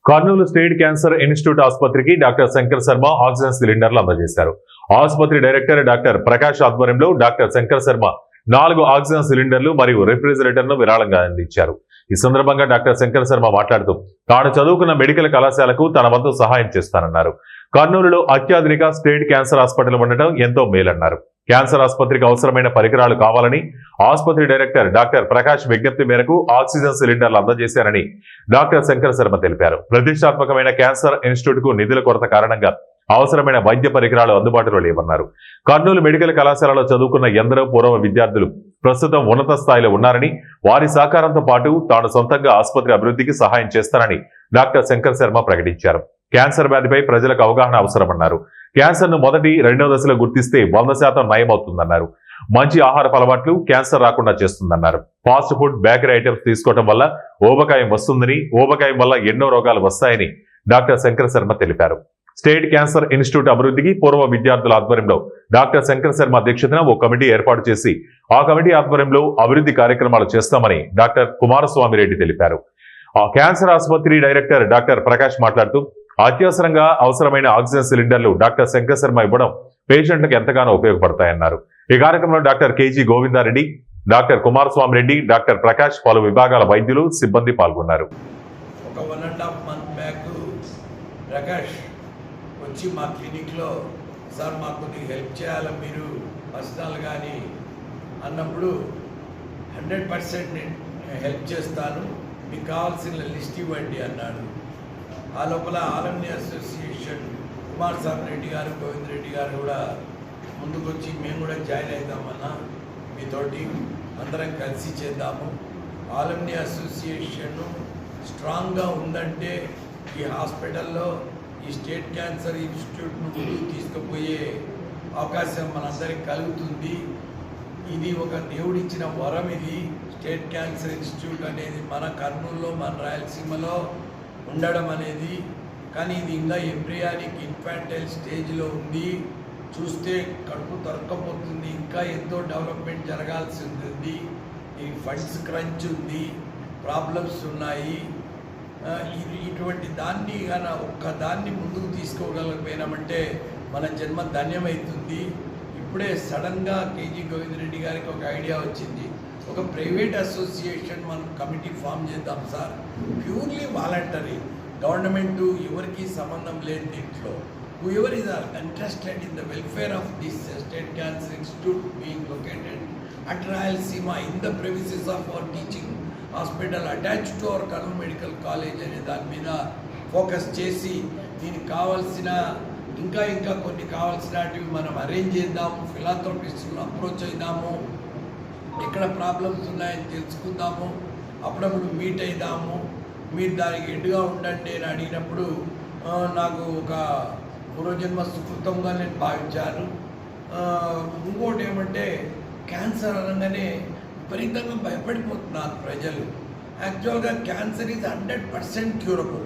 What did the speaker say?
Kurnool state cancer institute ఆసుపత్రికి doctor Shankar Sharma oxygen సిలిండర్లు అందజేశారు. ఆసుపత్రి డైరెక్టర్ డాక్టర్ ప్రకాష్ ఆధ్వర్యంలో డాక్టర్ శంకర్ శర్మ 4 ఆక్సిజన్ సిలిండర్లు మరియు రిఫ్రిజిరేటర్ను విరాళంగా అందించారు. ఈ సందర్భంగా డాక్టర్ శంకర్ శర్మ మాట్లాడుతూ తాను చదువుకున్న మెడికల్ కళాశాలకు తన వంతు సహాయం చేస్తానన్నారు. కర్నూలులో అత్యాధునిక స్టేట్ క్యాన్సర్ హాస్పిటల్ ఉండటం ఎంతో మేలన్నారు. క్యాన్సర్ ఆసుపత్రికి అవసరమైన పరికరాలు కావాలని ఆసుపత్రి డైరెక్టర్ డాక్టర్ ప్రకాష్ విజ్ఞప్తి మేరకు ఆక్సిజన్ సిలిండర్లు అందజేశారని డాక్టర్ శంకర్ శర్మ తెలిపారు. ప్రతిష్టాత్మకమైన క్యాన్సర్ ఇన్స్టిట్యూట్ కు నిధుల కొరత కారణంగా అవసరమైన వైద్య పరికరాలు అందుబాటులో లేవన్నారు. కర్నూలు మెడికల్ కళాశాలలో చదువుకున్న ఎందరో పూర్వ విద్యార్థులు ప్రస్తుతం ఉన్నత స్థాయిలో ఉన్నారని, వారి సహకారంతో పాటు తాను సొంతంగా ఆసుపత్రి అభివృద్ధికి సహాయం చేస్తానని డాక్టర్ శంకర్ శర్మ ప్రకటించారు. క్యాన్సర్ వ్యాధిపై ప్రజలకు అవగాహన అవసరమన్నారు. క్యాన్సర్ ను మొదటి, రెండవ దశలో గుర్తిస్తే 100% నయమవుతుందన్నారు. మంచి ఆహారపు అలవాట్లు క్యాన్సర్ రాకుండా చేస్తుందన్నారు. ఫాస్ట్ ఫుడ్, బేకరీ ఐటమ్స్ తీసుకోవడం వల్ల ఊబకాయం వస్తుందని, ఊబకాయం వల్ల ఎన్నో రోగాలు వస్తాయని డాక్టర్ శంకర్ శర్మ తెలిపారు. స్టేట్ క్యాన్సర్ ఇన్స్టిట్యూట్ అభివృద్ధికి పూర్వ విద్యార్థుల ఆధ్వర్యంలో డాక్టర్ శంకర్ శర్మ అధ్యక్షతన ఓ కమిటీ ఏర్పాటు చేసి ఆ కమిటీ ఆధ్వర్యంలో అభివృద్ధి కార్యక్రమాలు చేస్తామని డాక్టర్ కుమారస్వామి రెడ్డి తెలిపారు. ఆ క్యాన్సర్ ఆసుపత్రి డైరెక్టర్ డాక్టర్ ప్రకాష్ మాట్లాడుతూ అత్యవసరంగా అవసరమైన ఆక్సిజన్ సిలిండర్లు డాక్టర్ శంకర్ శర్మ ఇవ్వడం పేషెంట్లకు ఎంతగానో ఉపయోగపడతాయన్నారు. ఈ కార్యక్రమంలో doctor K G Govindareddy, doctor Kumaraswamy Reddy, doctor Prakash, పలు విభాగాల వైద్యులు, సిబ్బంది పాల్గొన్నారు. ఒక 1.5 month బ్యాక్ ప్రకాష్ వచ్చి మా క్లినిక్లో సార్ మాకు కొద్దిగా హెల్ప్ చేయాలి మీరు పర్సనల్ కానీ అన్నప్పుడు 100% నేను హెల్ప్ చేస్తాను, మీకు కావాల్సిన లిస్ట్ ఇవ్వండి అన్నాడు. ఆ లోపల ఆలంని అసోసియేషన్ కుమారస్వామి రెడ్డి గారు, గోవింద్ రెడ్డి గారు కూడా ముందుకొచ్చి మేము కూడా జాయిన్ అవుతామన్నా, మీతోటి అందరం కలిసి చేద్దాము. ఆలంని అసోసియేషన్ స్ట్రాంగ్గా ఉందంటే ఈ హాస్పిటల్లో ఈ స్టేట్ క్యాన్సర్ ఇన్స్టిట్యూట్ను ముందుకు తీసుకుపోయే అవకాశం మనందరికి కలుగుతుంది. ఇది ఒక దేవుడిచ్చిన వరం. ఇది స్టేట్ క్యాన్సర్ ఇన్స్టిట్యూట్ అనేది మన కర్నూలులో, మన రాయలసీమలో ఉండడం అనేది. కానీ ఇది ఇంకా ఎంబ్రియానిక్ ఇన్ఫాంటైల్ స్టేజ్లో ఉంది. చూస్తే కడుపు తరక్కపోతుంది. ఇంకా ఎంతో డెవలప్మెంట్ జరగాల్సి ఉంటుంది. ఈ ఫండ్స్ క్రంచ్ ఉంది, ప్రాబ్లమ్స్ ఉన్నాయి. ఇటువంటి దాన్ని కానీ ఒక్కదాన్ని ముందుకు తీసుకోగలిగిపోయినామంటే మన జన్మ ధన్యమవుతుంది. ఇప్పుడే సడన్గా కేజీ గోవింద్ రెడ్డి గారికి ఒక ఐడియా వచ్చింది. ఒక ప్రైవేట్ అసోసియేషన్ మనం కమిటీ ఫామ్ చేద్దాం సార్, ప్యూర్లీ వాలంటరీ, గవర్నమెంట్ ఎవరికి సంబంధం లేదు దీంట్లో. whoever is interested in the welfare of this state cancer institute being located at Rayalaseema in the premises of our teaching hospital attached to our Karnool Medical College అనే దాని మీద focus చేసి దీనికి కావాల్సిన ఇంకా కొన్ని కావాల్సినవి మనం అరేంజ్ చేద్దాము. ఫిలాంథ్రోపిస్ట్లను అప్రోచ్ అయిదాము, ఎక్కడ ప్రాబ్లమ్స్ ఉన్నాయని తెలుసుకుందాము, అప్పుడప్పుడు మీట్ అయిదాము. మీరు దానికి ఎడ్డుగా ఉండండి అని అడిగినప్పుడు నాకు ఒక పూర్వజన్మ సుకృతంగా నేను భావించాను. ఇంకోటి ఏమంటే క్యాన్సర్ అనగానే విపరీతంగా భయపడిపోతున్నారు ప్రజలు. యాక్చువల్గా క్యాన్సర్ ఈజ్ 100% క్యూరబుల్.